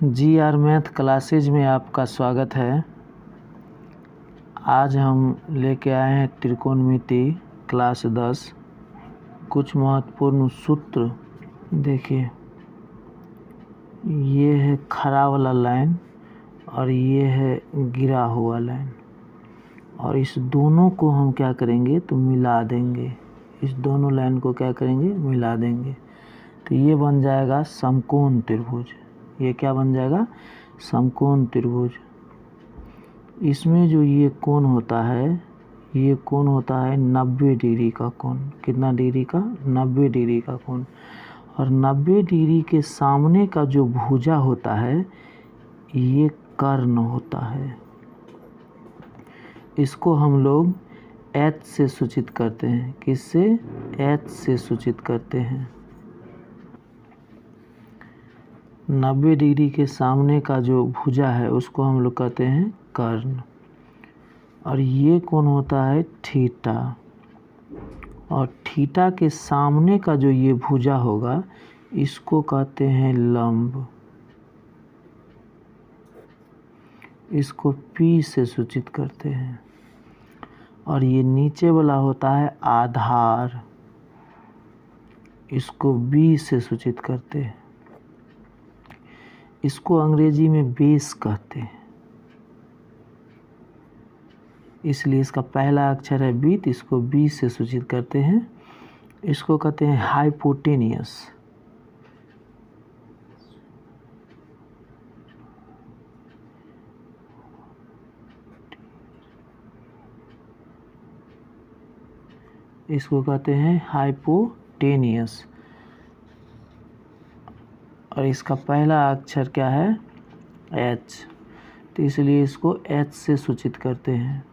GR math classes में आपका स्वागत है। आज हम लेके आए हैं त्रिकोणमिति क्लास 10। कुछ महत्वपूर्ण सूत्र देखिए, ये है खड़ा वाला लाइन और ये है गिरा हुआ लाइन, और इस दोनों को हम क्या करेंगे तो मिला देंगे। इस दोनों लाइन को क्या करेंगे, मिला देंगे, तो ये बन जाएगा समकोण त्रिभुज। ये क्या बन जाएगा, समकोण त्रिभुज। इसमें जो ये कोण होता है, ये कोण होता है 90 डिग्री का कोण। कितना डिग्री का, 90 डिग्री का कोण। और 90 डिग्री के सामने का जो भुजा होता है ये कर्ण होता है। इसको हम लोग H से सूचित करते हैं। किससे, H से सूचित करते हैं। 90 डिग्री के सामने का जो भुजा है उसको हम लोग कहते हैं कर्ण। और ये कोण होता है थीटा, और थीटा के सामने का जो ये भुजा होगा इसको कहते हैं लंब। इसको P से सूचित करते हैं। और ये नीचे वाला होता है आधार, इसको B से सूचित करते हैं। इसको अंग्रेजी में बेस कहते हैं, इसलिए इसका पहला अक्षर है B, तो इसको B से सूचित करते हैं। इसको कहते हैं हाइपोटेनियस। इसको कहते हैं हाइपोटेनियस, और इसका पहला अक्षर क्या है, H, तो इसलिए इसको H से सूचित करते हैं।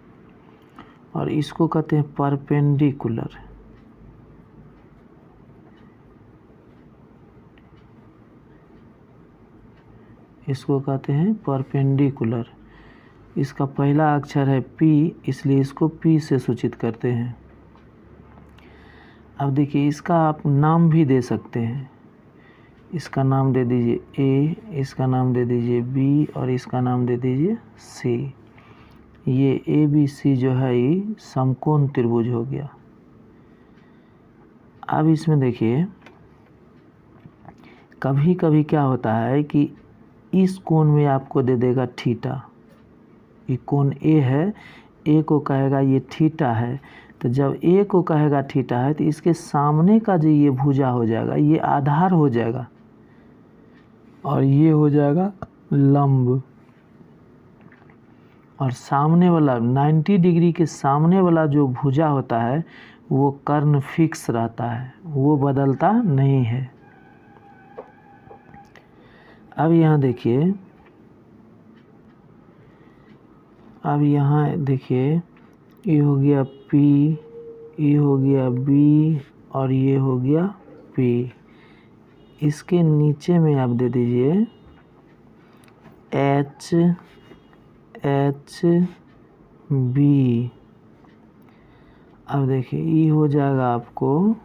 और इसको कहते हैं परपेंडिकुलर। इसको कहते हैं परपेंडिकुलर। इसका पहला अक्षर है P, इसलिए इसको P से सूचित करते हैं। अब देखिए, इसका आप नाम भी दे सकते हैं। इसका नाम दे दीजिए A, इसका नाम दे दीजिए B, और इसका नाम दे दीजिए C। ये ABC जो है ये समकोण त्रिभुज हो गया। अब इसमें देखिए, कभी कभी क्या होता है कि इस कोण में आपको दे देगा थीटा। ये कोण A है, A को कहेगा ये थीटा है, तो जब A को कहेगा थीटा है तो इसके सामने का जो ये भुजा हो जाएगा ये आधार हो जाएगा, और ये हो जाएगा लंब। और सामने वाला 90 डिग्री के सामने वाला जो भुजा होता है वो कर्ण फिक्स रहता है, वो बदलता नहीं है। अब यहाँ देखिए, अब यहाँ देखिए, ये हो गया P, ये हो गया B, और ये हो गया P। इसके नीचे में आप दे दीजिए H, B। अब देखिए, ये हो जाएगा आपको,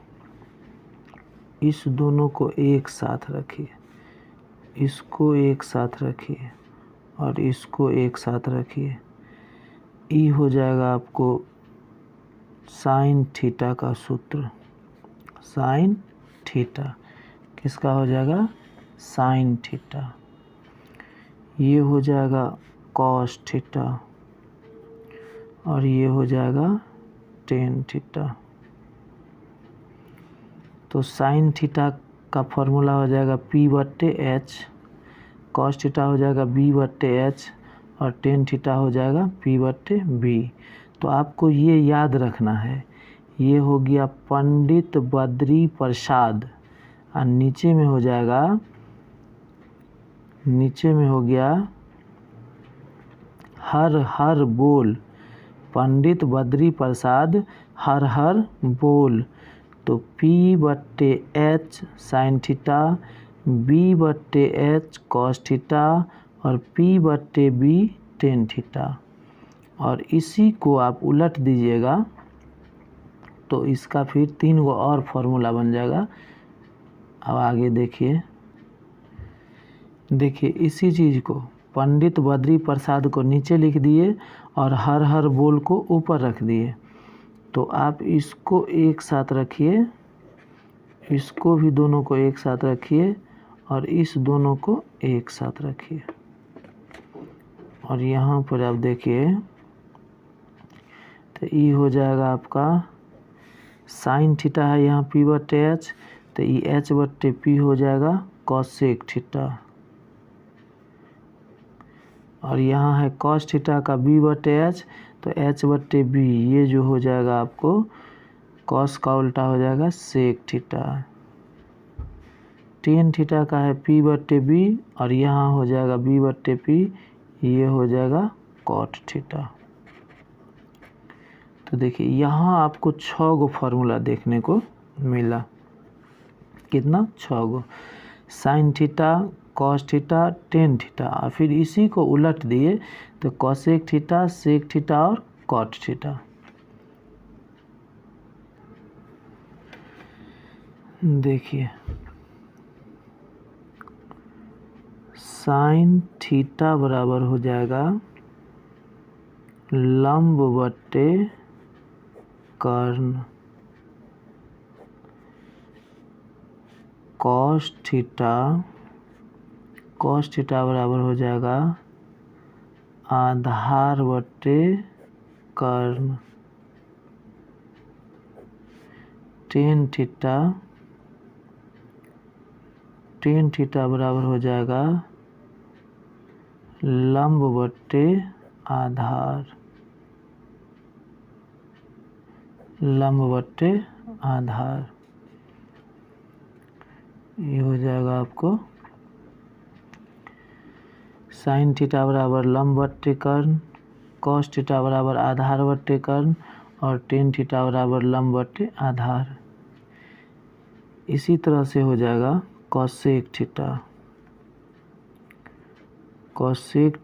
इस दोनों को एक साथ रखिए, इसको एक साथ रखिए, और इसको एक साथ रखिए। ये हो जाएगा आपको साइन थीटा का सूत्र। साइन थीटा किसका हो जाएगा, साइन थीटा। ये हो जाएगा कॉस थीटा, और ये हो जाएगा टेन थीटा। तो साइन थीटा का फॉर्मूला हो जाएगा P/H, कॉस थीटा हो जाएगा B/H, और टेन थीटा हो जाएगा P/B। तो आपको ये याद रखना है। ये हो गया पंडित बद्री प्रसाद, और नीचे में हो जाएगा, नीचे में हो गया हर हर बोल। पंडित बद्री प्रसाद हर हर बोल। तो P/H sine theta, B/H cos theta, और P/B टेन थीटा। और इसी को आप उलट दीजिएगा तो इसका फिर 3 गो और फार्मूला बन जाएगा। अब आगे देखिए, देखिए इसी चीज़ को पंडित बद्री प्रसाद को नीचे लिख दिए और हर हर बोल को ऊपर रख दिए। तो आप इसको एक साथ रखिए, इसको भी दोनों को एक साथ रखिए और इस दोनों को एक साथ रखिए। और यहाँ पर आप देखिए तो ये हो जाएगा आपका साइन थीटा है यहाँ पी बट्टे एच, तो ये एच बट्टे पी हो जाएगा कॉसेक थीटा। और यहाँ है कॉस थीटा का बी बट्टे एच, तो एच बट्टे बी ये जो हो जाएगा आपको कॉस का उल्टा हो जाएगा सेक थीटा। टेन थीटा का है पी बट्टे बी और यहाँ हो जाएगा बी बट्टे पी, ये हो जाएगा कॉट थीटा। तो देखिए यहाँ आपको 6 गो फार्मूला देखने को मिला। कितना? 6 गो। Sine theta, cos theta, tan theta, और फिर इसी को उलट दिए तो कॉसेक थीटा, सेक थीटा और कॉट थीटा। देखिए साइन थीटा बराबर हो जाएगा लंब बट्टे कर्ण, कॉस थीटा बराबर हो जाएगा आधार बट्टे कर्ण, टेन थीटा बराबर हो जाएगा लंब बट्टे आधार, ये हो जाएगा आपको साइन थीटा बराबर लंब बट्टे कर्ण, कॉस थीटा बराबर आधार बट्टे कर्ण और टेन थीटा बराबर लंब बट्टे आधार। इसी तरह से हो जाएगा कॉसेक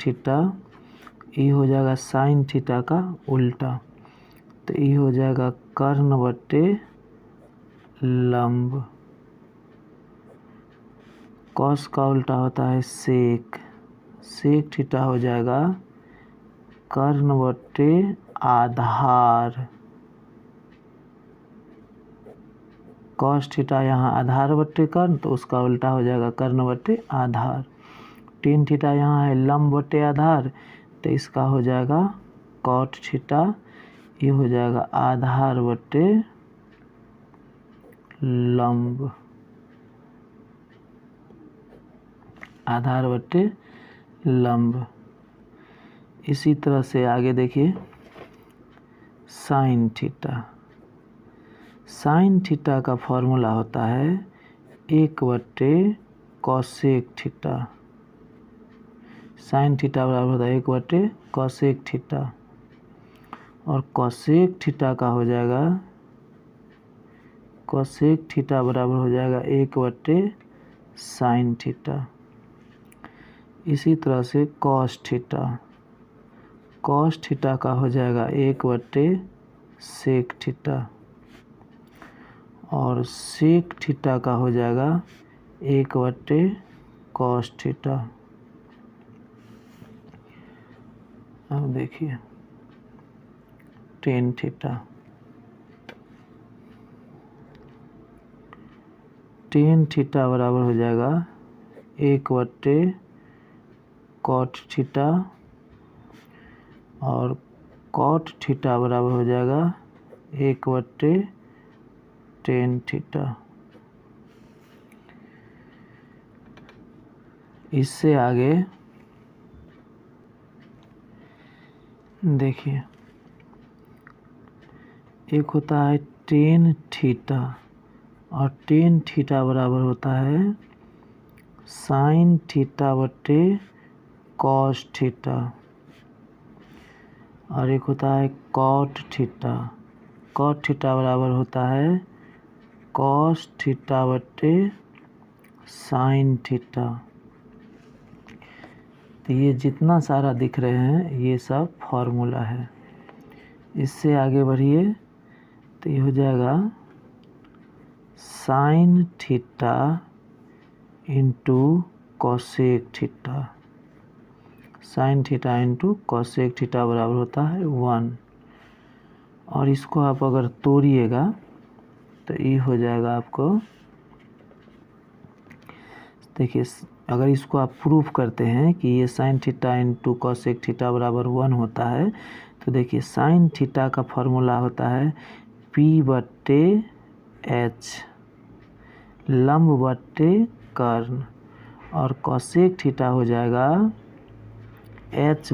थीटा, ये हो जाएगा साइन थीटा का उल्टा, तो ये हो जाएगा कर्ण बट्टे लंब। कॉस का उल्टा होता है सेक थीटा हो जाएगा कर्ण बट्टे आधार। कॉस थीटा यहाँ आधार बट्टे कर्ण, तो उसका उल्टा हो जाएगा कर्ण बट्टे आधार। टेन थीटा यहाँ है लंब बट्टे आधार, तो इसका हो जाएगा कॉट थीटा, ये हो जाएगा आधार बट्टे लंब, इसी तरह से आगे देखिए साइन थीटा का फॉर्मूला होता है 1/कॉसेक थीटा। साइन थीटा बराबर होता है 1/कॉसेक थीटा, और कॉसेक थीटा का हो जाएगा, कॉसेक थीटा बराबर हो जाएगा 1/साइन थीटा। इसी तरह से कॉस थीटा का हो जाएगा 1/सेक थीटा, और सेक थीटा का हो जाएगा 1/कॉस थीटा। अब देखिए टेन थीटा बराबर हो जाएगा 1/कॉट थीटा, और कॉट थीटा बराबर हो जाएगा 1/टेन थीटा। इससे आगे देखिए एक होता है टेन थीटा, और टेन थीटा बराबर होता है साइन थीटा बट्टे कॉस थीटा, और एक होता है कॉट थीटा बराबर होता है कॉस थीटा बट्टे साइन थीटा। तो ये जितना सारा दिख रहे हैं ये सब फॉर्मूला है। इससे आगे बढ़िए तो ये हो जाएगा sign theta into cosec theta, sign theta into cosec theta बराबर होता है 1। और इसको आप अगर तोड़िएगा तो ये हो जाएगा आपको, देखिए अगर इसको आप प्रूफ करते हैं कि ये sign theta into cosec theta बराबर 1 होता है, तो देखिए साइन थीटा का फॉर्मूला होता है P/H लंब बट्टे कर्ण, और कोसेक थीटा हो जाएगा H/,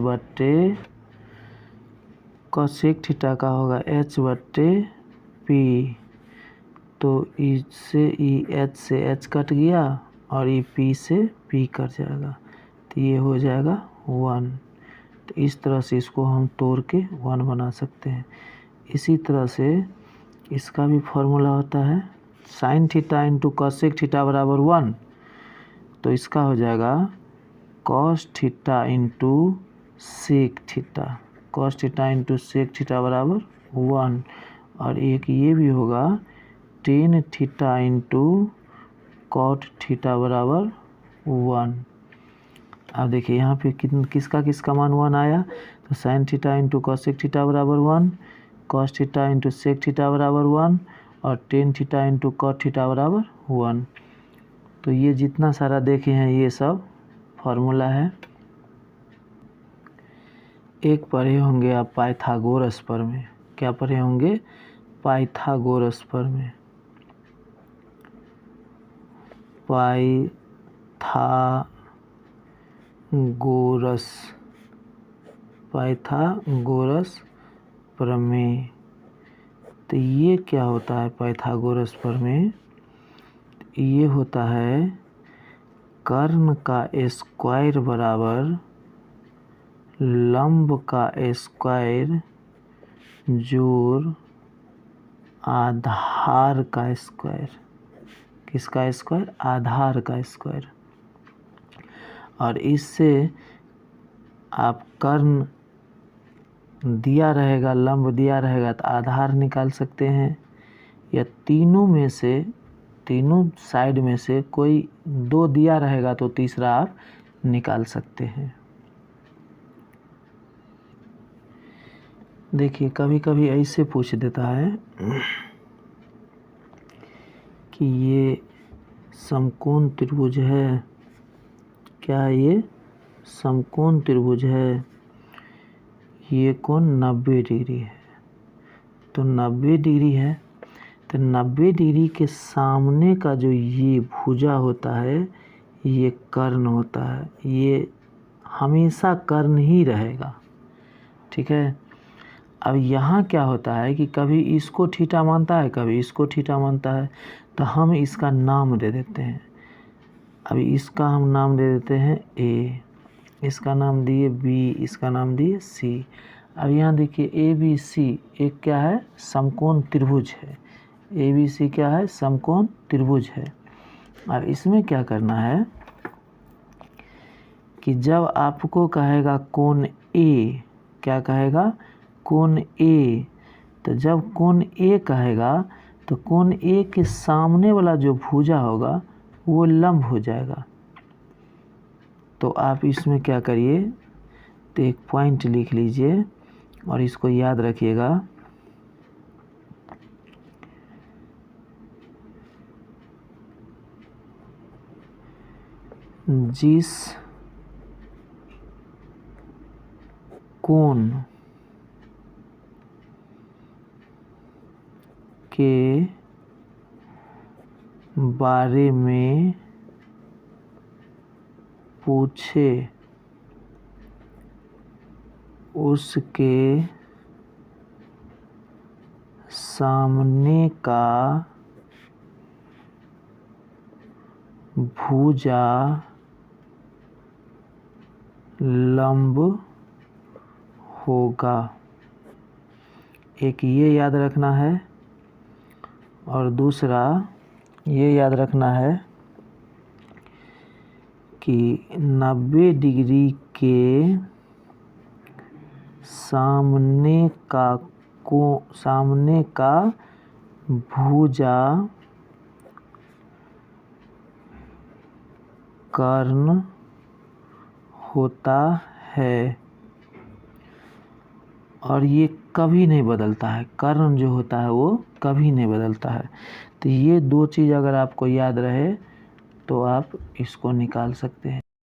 कोसेक थीटा का होगा H/P। तो इससे H से H कट गया और ये P से P कट जाएगा, तो ये हो जाएगा 1। तो इस तरह से इसको हम तोड़ के 1 बना सकते हैं। इसी तरह से इसका भी फॉर्मूला होता है sine theta into cosec theta बराबर 1, तो इसका हो जाएगा cos theta into sec theta, cos theta into sec theta बराबर 1। और एक ये भी होगा tan theta into cot theta बराबर 1। अब देखिए यहाँ पे किसका मान 1 आया, तो sine theta into cosec theta बराबर 1, cos theta into sec theta बराबर 1 और tan theta into cot theta बराबर 1। तो ये जितना सारा देखे हैं ये सब फॉर्मूला है। एक पढ़े होंगे आप पाइथागोरस पर में, क्या पढ़े होंगे, पाइथागोरस पर में, पाइथागोरस प्रमेय। तो ये क्या होता है पाइथागोरस प्रमेय, ये होता है कर्ण का स्क्वायर बराबर लंब का स्क्वायर जोड़ आधार का स्क्वायर। किसका स्क्वायर, आधार का स्क्वायर। और इससे आप कर्ण दिया रहेगा, लंब दिया रहेगा तो आधार निकाल सकते हैं, या तीनों में से, तीनों साइड में से कोई 2 दिया रहेगा तो तीसरा आप निकाल सकते हैं। देखिए कभी कभी ऐसे पूछ देता है कि ये समकोण त्रिभुज है, क्या ये समकोण त्रिभुज है, ये कोण 90 डिग्री है, तो 90 डिग्री है, तो 90 डिग्री के सामने का जो ये भुजा होता है ये कर्ण होता है, ये हमेशा कर्ण ही रहेगा, ठीक है। अब यहाँ क्या होता है कि कभी इसको थीटा मानता है, कभी इसको थीटा मानता है, तो हम इसका नाम दे देते हैं। अभी इसका हम नाम दे देते हैं A, इसका नाम दिए B, इसका नाम दिए C। अब यहाँ देखिए ABC एक क्या है, समकोण त्रिभुज है, ABC क्या है, समकोण त्रिभुज है। अब इसमें क्या करना है कि जब आपको कहेगा कोण A, क्या कहेगा, कोण A, तो जब कोण A कहेगा तो कोण A के सामने वाला जो भुजा होगा वो लंब हो जाएगा। तो आप इसमें क्या करिए, तो एक पॉइंट लिख लीजिए और इसको याद रखिएगा, जिस कोण के बारे में पूछे उसके सामने का भुजा लंब होगा। एक ये याद रखना है और दूसरा ये याद रखना है कि 90 डिग्री के सामने का भुजा कर्ण होता है और ये कभी नहीं बदलता है। कर्ण जो होता है वो कभी नहीं बदलता है। तो ये दो चीज़ अगर आपको याद रहे तो आप इसको निकाल सकते हैं।